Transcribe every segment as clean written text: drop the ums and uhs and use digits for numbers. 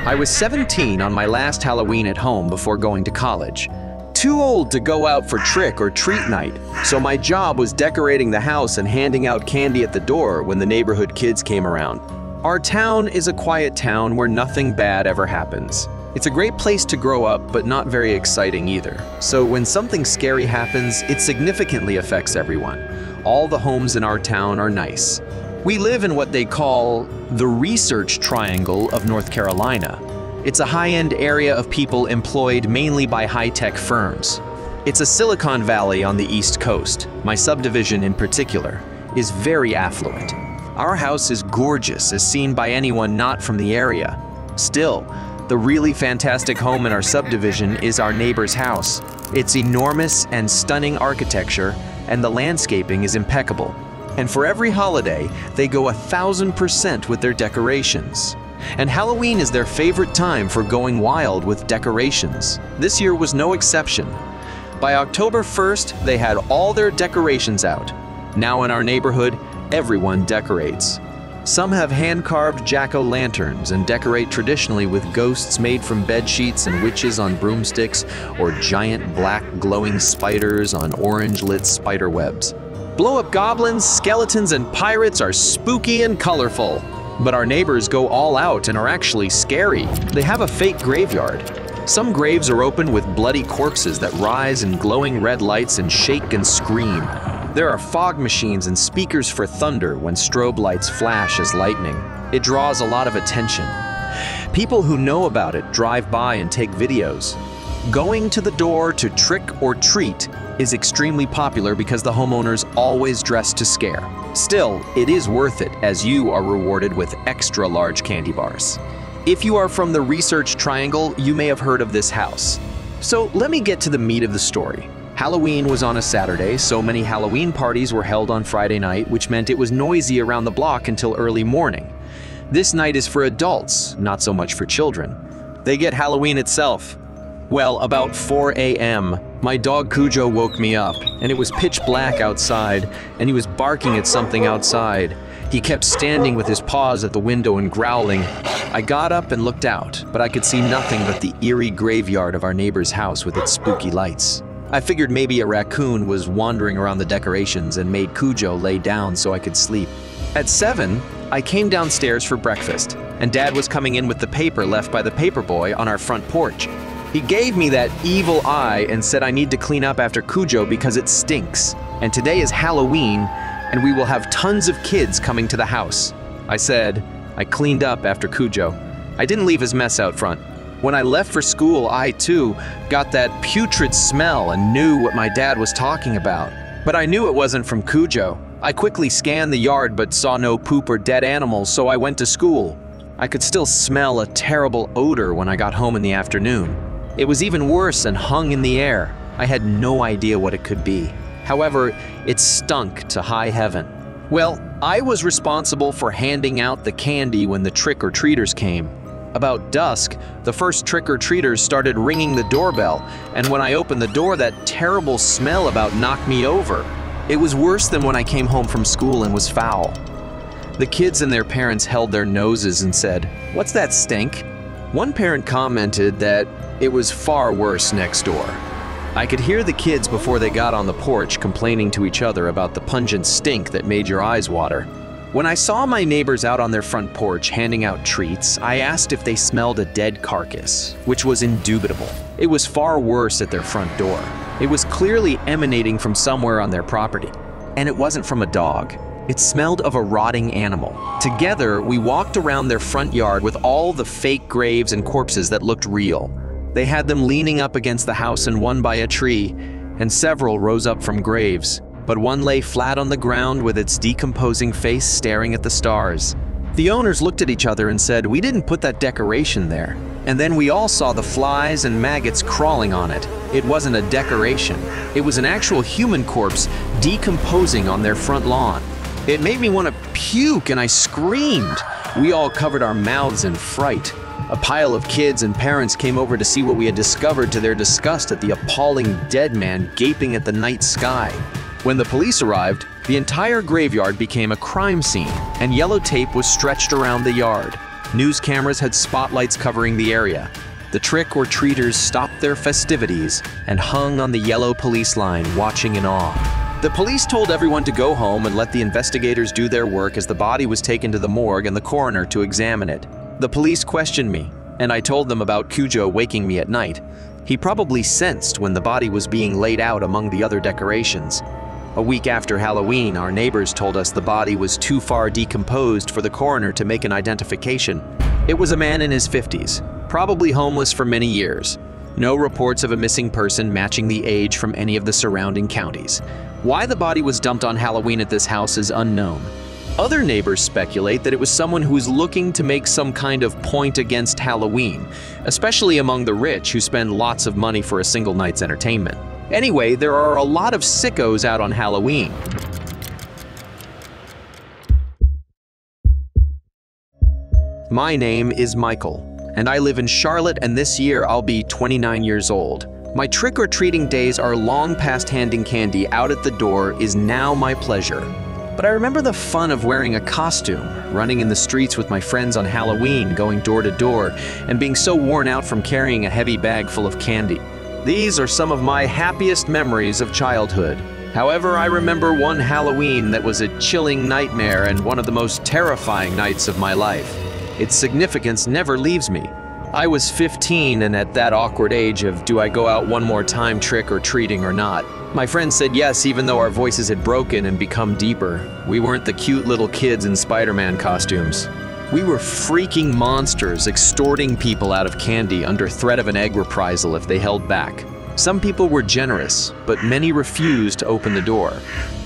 I was 17 on my last Halloween at home before going to college. Too old to go out for trick or treat night, so my job was decorating the house and handing out candy at the door when the neighborhood kids came around. Our town is a quiet town where nothing bad ever happens. It's a great place to grow up, but not very exciting either. So when something scary happens, it significantly affects everyone. All the homes in our town are nice. We live in what they call the Research Triangle of North Carolina. It's a high-end area of people employed mainly by high-tech firms. It's a Silicon Valley on the East Coast. My subdivision in particular is very affluent. Our house is gorgeous as seen by anyone not from the area. Still, the really fantastic home in our subdivision is our neighbor's house. It's enormous and stunning architecture, and the landscaping is impeccable. And for every holiday, they go 1000% with their decorations. And Halloween is their favorite time for going wild with decorations. This year was no exception. By October 1st, they had all their decorations out. Now in our neighborhood, everyone decorates. Some have hand-carved jack-o'-lanterns and decorate traditionally with ghosts made from bed sheets and witches on broomsticks or giant black glowing spiders on orange-lit spider webs. Blow-up goblins, skeletons, and pirates are spooky and colorful. But our neighbors go all out and are actually scary. They have a fake graveyard. Some graves are open with bloody corpses that rise in glowing red lights and shake and scream. There are fog machines and speakers for thunder when strobe lights flash as lightning. It draws a lot of attention. People who know about it drive by and take videos. Going to the door to trick or treat is extremely popular because the homeowners always dress to scare. Still, it is worth it as you are rewarded with extra large candy bars. If you are from the Research Triangle, you may have heard of this house. So let me get to the meat of the story. Halloween was on a Saturday, so many Halloween parties were held on Friday night, which meant it was noisy around the block until early morning. This night is for adults, not so much for children. They get Halloween itself. Well, about 4 a.m., my dog Cujo woke me up, and it was pitch black outside, and he was barking at something outside. He kept standing with his paws at the window and growling. I got up and looked out, but I could see nothing but the eerie graveyard of our neighbor's house with its spooky lights. I figured maybe a raccoon was wandering around the decorations and made Cujo lay down so I could sleep. At 7, I came downstairs for breakfast, and Dad was coming in with the paper left by the paperboy on our front porch. He gave me that evil eye and said I need to clean up after Cujo because it stinks. And today is Halloween, and we will have tons of kids coming to the house. I said, I cleaned up after Cujo. I didn't leave his mess out front. When I left for school, I too got that putrid smell and knew what my dad was talking about. But I knew it wasn't from Cujo. I quickly scanned the yard but saw no poop or dead animals, so I went to school. I could still smell a terrible odor when I got home in the afternoon. It was even worse and hung in the air. I had no idea what it could be. However, it stunk to high heaven. Well, I was responsible for handing out the candy when the trick-or-treaters came. About dusk, the first trick-or-treaters started ringing the doorbell, and when I opened the door, that terrible smell about knocked me over. It was worse than when I came home from school and was foul. The kids and their parents held their noses and said, "What's that stink?" One parent commented that it was far worse next door. I could hear the kids before they got on the porch complaining to each other about the pungent stink that made your eyes water. When I saw my neighbors out on their front porch handing out treats, I asked if they smelled a dead carcass, which was indubitable. It was far worse at their front door. It was clearly emanating from somewhere on their property. And it wasn't from a dog. It smelled of a rotting animal. Together, we walked around their front yard with all the fake graves and corpses that looked real. They had them leaning up against the house and one by a tree, and several rose up from graves, but one lay flat on the ground with its decomposing face staring at the stars. The owners looked at each other and said, "We didn't put that decoration there." And then we all saw the flies and maggots crawling on it. It wasn't a decoration. It was an actual human corpse decomposing on their front lawn. It made me want to puke and I screamed. We all covered our mouths in fright. A pile of kids and parents came over to see what we had discovered, to their disgust at the appalling dead man gaping at the night sky. When the police arrived, the entire graveyard became a crime scene, and yellow tape was stretched around the yard. News cameras had spotlights covering the area. The trick-or-treaters stopped their festivities and hung on the yellow police line, watching in awe. The police told everyone to go home and let the investigators do their work as the body was taken to the morgue and the coroner to examine it. The police questioned me, and I told them about Cujo waking me at night. He probably sensed when the body was being laid out among the other decorations. A week after Halloween, our neighbors told us the body was too far decomposed for the coroner to make an identification. It was a man in his 50s, probably homeless for many years. No reports of a missing person matching the age from any of the surrounding counties. Why the body was dumped on Halloween at this house is unknown. Other neighbors speculate that it was someone who was looking to make some kind of point against Halloween, especially among the rich who spend lots of money for a single night's entertainment. Anyway, there are a lot of sickos out on Halloween. My name is Michael, and I live in Charlotte, and this year I'll be 29 years old. My trick-or-treating days are long past. Handing candy out at the door is now my pleasure. But I remember the fun of wearing a costume, running in the streets with my friends on Halloween, going door to door, and being so worn out from carrying a heavy bag full of candy. These are some of my happiest memories of childhood. However, I remember one Halloween that was a chilling nightmare and one of the most terrifying nights of my life. Its significance never leaves me. I was 15, and at that awkward age of, do I go out one more time trick-or-treating or not? My friends said yes, even though our voices had broken and become deeper. We weren't the cute little kids in Spider-Man costumes. We were freaking monsters, extorting people out of candy under threat of an egg reprisal if they held back. Some people were generous, but many refused to open the door.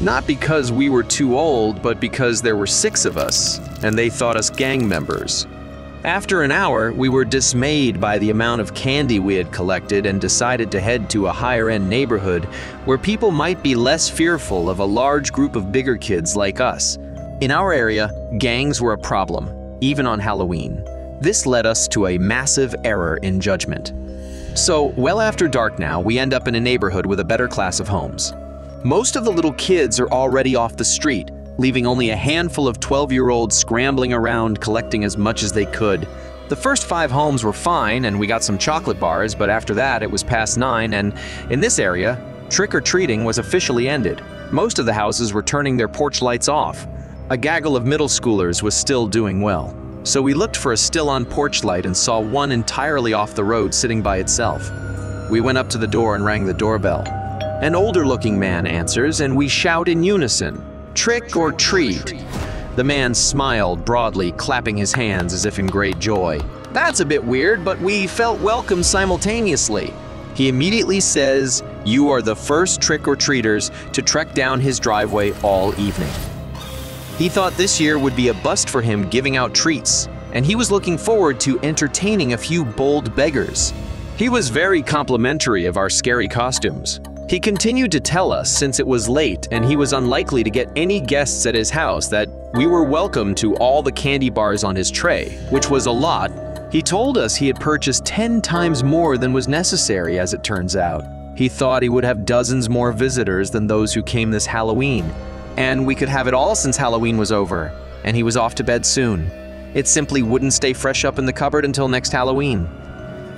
Not because we were too old, but because there were 6 of us, and they thought us gang members. After an hour, we were dismayed by the amount of candy we had collected and decided to head to a higher-end neighborhood where people might be less fearful of a large group of bigger kids like us. In our area, gangs were a problem, even on Halloween. This led us to a massive error in judgment. So, well after dark now, we end up in a neighborhood with a better class of homes. Most of the little kids are already off the street, leaving only a handful of 12-year-olds scrambling around collecting as much as they could. The first 5 homes were fine, and we got some chocolate bars, but after that it was past 9, and in this area, trick-or-treating was officially ended. Most of the houses were turning their porch lights off. A gaggle of middle schoolers was still doing well. So we looked for a still-on porch light and saw one entirely off the road sitting by itself. We went up to the door and rang the doorbell. An older-looking man answers, and we shout in unison, "Trick or treat." The man smiled broadly, clapping his hands as if in great joy. That's a bit weird, but we felt welcome simultaneously. He immediately says, "You are the first trick-or-treaters to trek down his driveway all evening." He thought this year would be a bust for him giving out treats, and he was looking forward to entertaining a few bold beggars. He was very complimentary of our scary costumes. He continued to tell us, since it was late and he was unlikely to get any guests at his house, that we were welcome to all the candy bars on his tray, which was a lot. He told us he had purchased 10 times more than was necessary, as it turns out. He thought he would have dozens more visitors than those who came this Halloween, and we could have it all since Halloween was over, and he was off to bed soon. It simply wouldn't stay fresh up in the cupboard until next Halloween.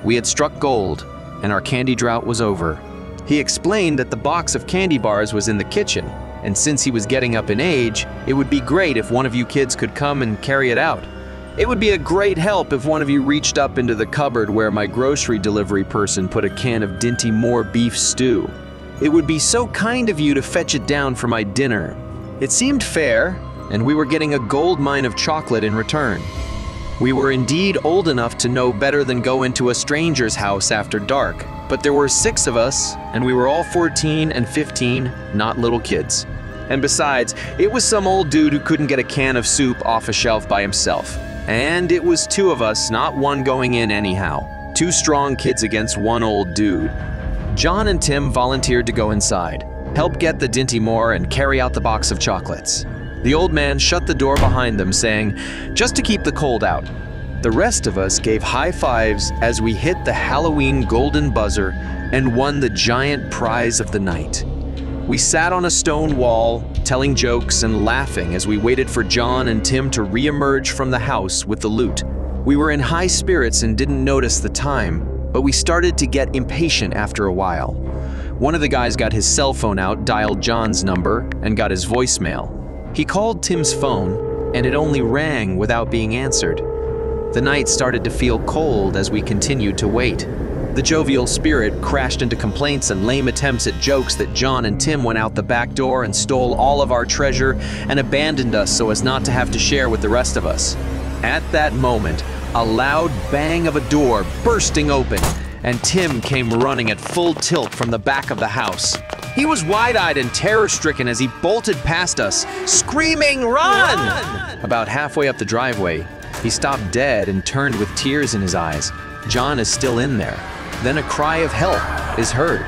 We had struck gold, and our candy drought was over. He explained that the box of candy bars was in the kitchen, and since he was getting up in age, it would be great if one of you kids could come and carry it out. It would be a great help if one of you reached up into the cupboard where my grocery delivery person put a can of Dinty Moore beef stew. It would be so kind of you to fetch it down for my dinner. It seemed fair, and we were getting a gold mine of chocolate in return. We were indeed old enough to know better than go into a stranger's house after dark, but there were 6 of us, and we were all 14 and 15, not little kids. And besides, it was some old dude who couldn't get a can of soup off a shelf by himself. And it was 2 of us, not one going in anyhow. 2 strong kids against 1 old dude. John and Tim volunteered to go inside, help get the Dinty Moore, and carry out the box of chocolates. The old man shut the door behind them, saying, "Just to keep the cold out." The rest of us gave high fives as we hit the Halloween golden buzzer and won the giant prize of the night. We sat on a stone wall, telling jokes and laughing as we waited for John and Tim to re-emerge from the house with the loot. We were in high spirits and didn't notice the time, but we started to get impatient after a while. One of the guys got his cell phone out, dialed John's number, and got his voicemail. He called Tim's phone, and it only rang without being answered. The night started to feel cold as we continued to wait. The jovial spirit crashed into complaints and lame attempts at jokes that John and Tim went out the back door and stole all of our treasure and abandoned us so as not to have to share with the rest of us. At that moment, a loud bang of a door bursting open, and Tim came running at full tilt from the back of the house. He was wide-eyed and terror-stricken as he bolted past us, screaming, "Run!" About halfway up the driveway, he stopped dead and turned with tears in his eyes. John is still in there. Then a cry of help is heard,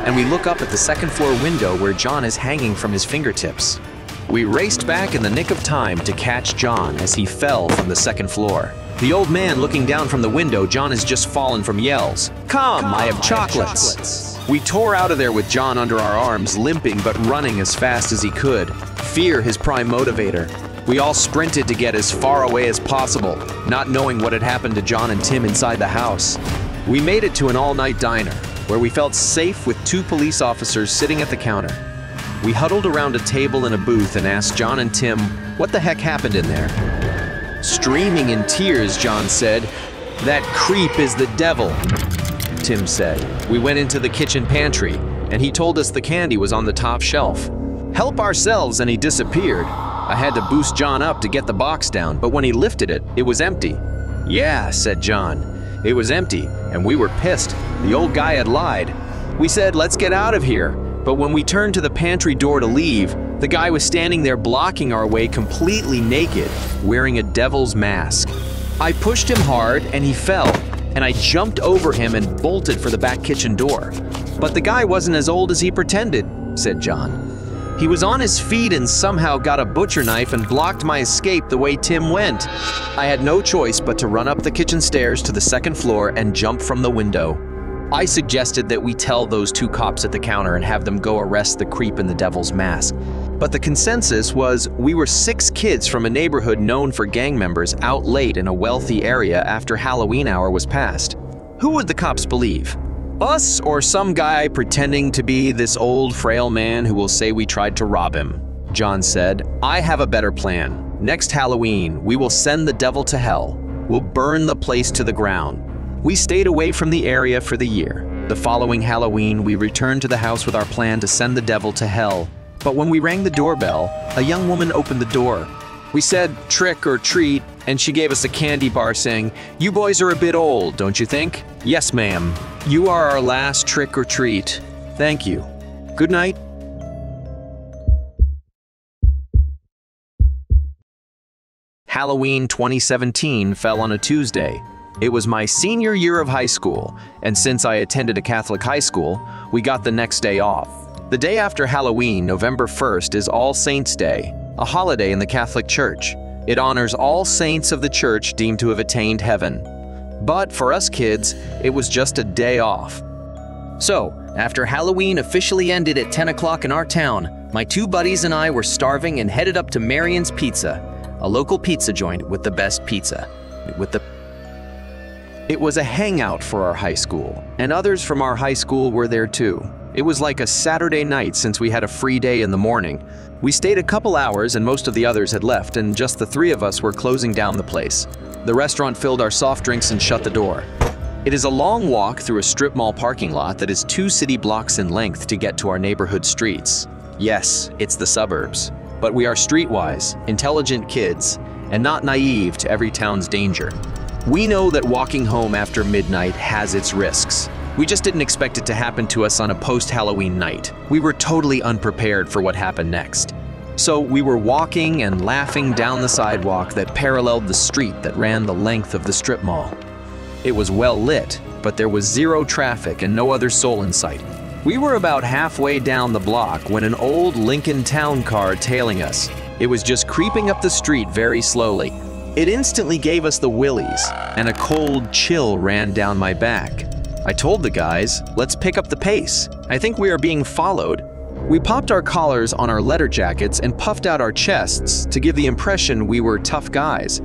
and we look up at the second-floor window where John is hanging from his fingertips. We raced back in the nick of time to catch John as he fell from the second floor. The old man looking down from the window, John has just fallen from yells. Come, I have chocolates. We tore out of there with John under our arms, limping but running as fast as he could. Fear his prime motivator. We all sprinted to get as far away as possible, not knowing what had happened to John and Tim inside the house. We made it to an all-night diner, where we felt safe with 2 police officers sitting at the counter. We huddled around a table in a booth and asked John and Tim what the heck happened in there. Streaming in tears, John said, "That creep is the devil," Tim said. We went into the kitchen pantry, and he told us the candy was on the top shelf. Help ourselves, and he disappeared. I had to boost John up to get the box down, but when he lifted it, it was empty. Yeah, said John. It was empty, and we were pissed. The old guy had lied. We said, let's get out of here. But when we turned to the pantry door to leave, the guy was standing there blocking our way completely naked, wearing a devil's mask. I pushed him hard, and he fell, and I jumped over him and bolted for the back kitchen door. But the guy wasn't as old as he pretended, said John. He was on his feet and somehow got a butcher knife and blocked my escape the way Tim went. I had no choice but to run up the kitchen stairs to the second floor and jump from the window. I suggested that we tell those 2 cops at the counter and have them go arrest the creep in the devil's mask. But the consensus was we were 6 kids from a neighborhood known for gang members out late in a wealthy area after Halloween hour was passed. Who would the cops believe? Us or some guy pretending to be this old frail man who will say we tried to rob him? John said, I have a better plan. Next Halloween, we will send the devil to hell. We'll burn the place to the ground. We stayed away from the area for the year. The following Halloween, we returned to the house with our plan to send the devil to hell. But when we rang the doorbell, a young woman opened the door. We said, trick or treat, and she gave us a candy bar saying, you boys are a bit old, don't you think? Yes, ma'am. You are our last trick or treat. Thank you. Good night. Halloween 2017 fell on a Tuesday. It was my senior year of high school, and since I attended a Catholic high school, we got the next day off. The day after Halloween, November 1st, is All Saints' Day, a holiday in the Catholic Church. It honors all saints of the church deemed to have attained heaven. But for us kids, it was just a day off. So, after Halloween officially ended at 10 o'clock in our town, my 2 buddies and I were starving and headed up to Marion's Pizza, a local pizza joint with the best pizza. It was a hangout for our high school, and others from our high school were there too. It was like a Saturday night since we had a free day in the morning. We stayed a couple hours and most of the others had left, and just the 3 of us were closing down the place. The restaurant filled our soft drinks and shut the door. It is a long walk through a strip mall parking lot that is 2 city blocks in length to get to our neighborhood streets. Yes, it's the suburbs, but we are streetwise, intelligent kids, and not naive to every town's danger. We know that walking home after midnight has its risks. We just didn't expect it to happen to us on a post-Halloween night. We were totally unprepared for what happened next. So we were walking and laughing down the sidewalk that paralleled the street that ran the length of the strip mall. It was well lit, but there was 0 traffic and no other soul in sight. We were about halfway down the block when an old Lincoln Town car tailing us. It was just creeping up the street very slowly. It instantly gave us the willies, and a cold chill ran down my back. I told the guys, let's pick up the pace. I think we are being followed. We popped our collars on our leather jackets and puffed out our chests to give the impression we were tough guys.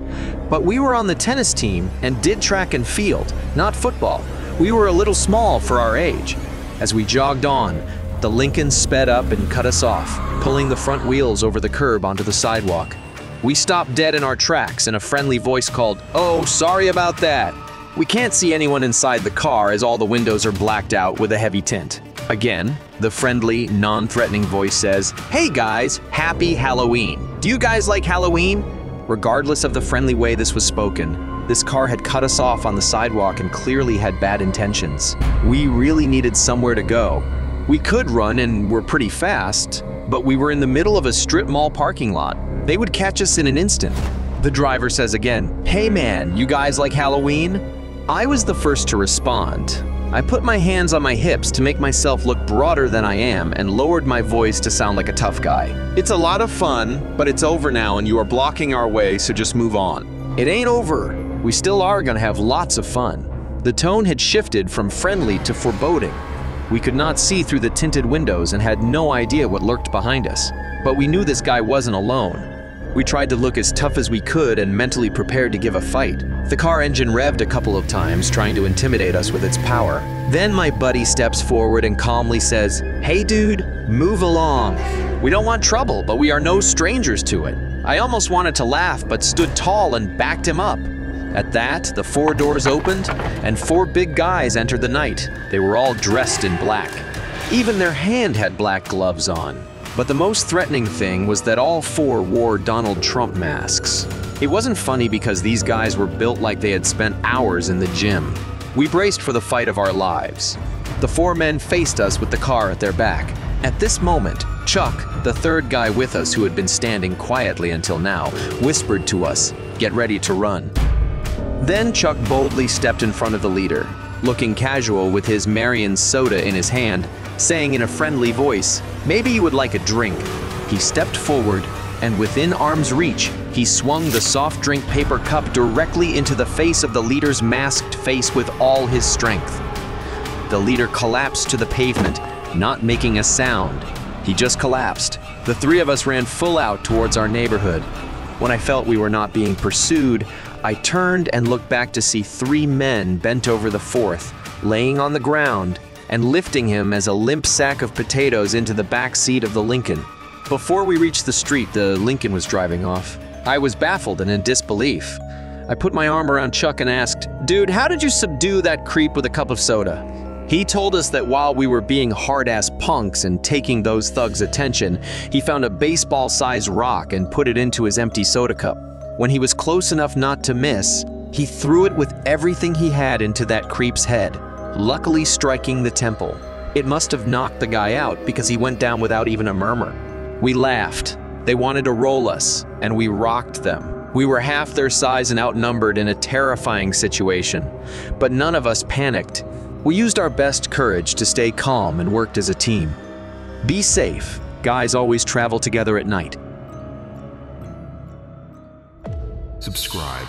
But we were on the tennis team and did track and field, not football. We were a little small for our age. As we jogged on, the Lincoln sped up and cut us off, pulling the front wheels over the curb onto the sidewalk. We stopped dead in our tracks and a friendly voice called, "Oh, sorry about that." We can't see anyone inside the car as all the windows are blacked out with a heavy tint. Again, the friendly, non-threatening voice says, "Hey guys, happy Halloween. Do you guys like Halloween?" Regardless of the friendly way this was spoken, this car had cut us off on the sidewalk and clearly had bad intentions. We really needed somewhere to go. We could run and were pretty fast, but we were in the middle of a strip mall parking lot. They would catch us in an instant. The driver says again, "Hey man, you guys like Halloween?" I was the first to respond. I put my hands on my hips to make myself look broader than I am and lowered my voice to sound like a tough guy. "It's a lot of fun, but it's over now and you are blocking our way, so just move on." It ain't over. We still are gonna have lots of fun. The tone had shifted from friendly to foreboding. We could not see through the tinted windows and had no idea what lurked behind us. But we knew this guy wasn't alone. We tried to look as tough as we could and mentally prepared to give a fight. The car engine revved a couple of times, trying to intimidate us with its power. Then my buddy steps forward and calmly says, "Hey dude, move along. We don't want trouble, but we are no strangers to it." I almost wanted to laugh, but stood tall and backed him up. At that, the 4 doors opened, and 4 big guys entered the night. They were all dressed in black. Even their hand had black gloves on. But the most threatening thing was that all 4 wore Donald Trump masks. It wasn't funny because these guys were built like they had spent hours in the gym. We braced for the fight of our lives. The 4 men faced us with the car at their back. At this moment, Chuck, the 3rd guy with us who had been standing quietly until now, whispered to us, "Get ready to run." Then Chuck boldly stepped in front of the leader, looking casual with his Marion soda in his hand, saying in a friendly voice, "Maybe you would like a drink." He stepped forward, and within arm's reach, he swung the soft drink paper cup directly into the face of the leader's masked face with all his strength. The leader collapsed to the pavement, not making a sound. He just collapsed. The 3 of us ran full out towards our neighborhood. When I felt we were not being pursued, I turned and looked back to see 3 men bent over the 4th, laying on the ground, and lifting him as a limp sack of potatoes into the back seat of the Lincoln. Before we reached the street, the Lincoln was driving off. I was baffled and in disbelief. I put my arm around Chuck and asked, "Dude, how did you subdue that creep with a cup of soda?" He told us that while we were being hard-ass punks and taking those thugs' attention, he found a baseball-sized rock and put it into his empty soda cup. When he was close enough not to miss, he threw it with everything he had into that creep's head, luckily striking the temple. It must have knocked the guy out because he went down without even a murmur. We laughed. They wanted to roll us, and we rocked them. We were half their size and outnumbered in a terrifying situation, but none of us panicked. We used our best courage to stay calm and worked as a team. Be safe. Guys always travel together at night. Subscribe.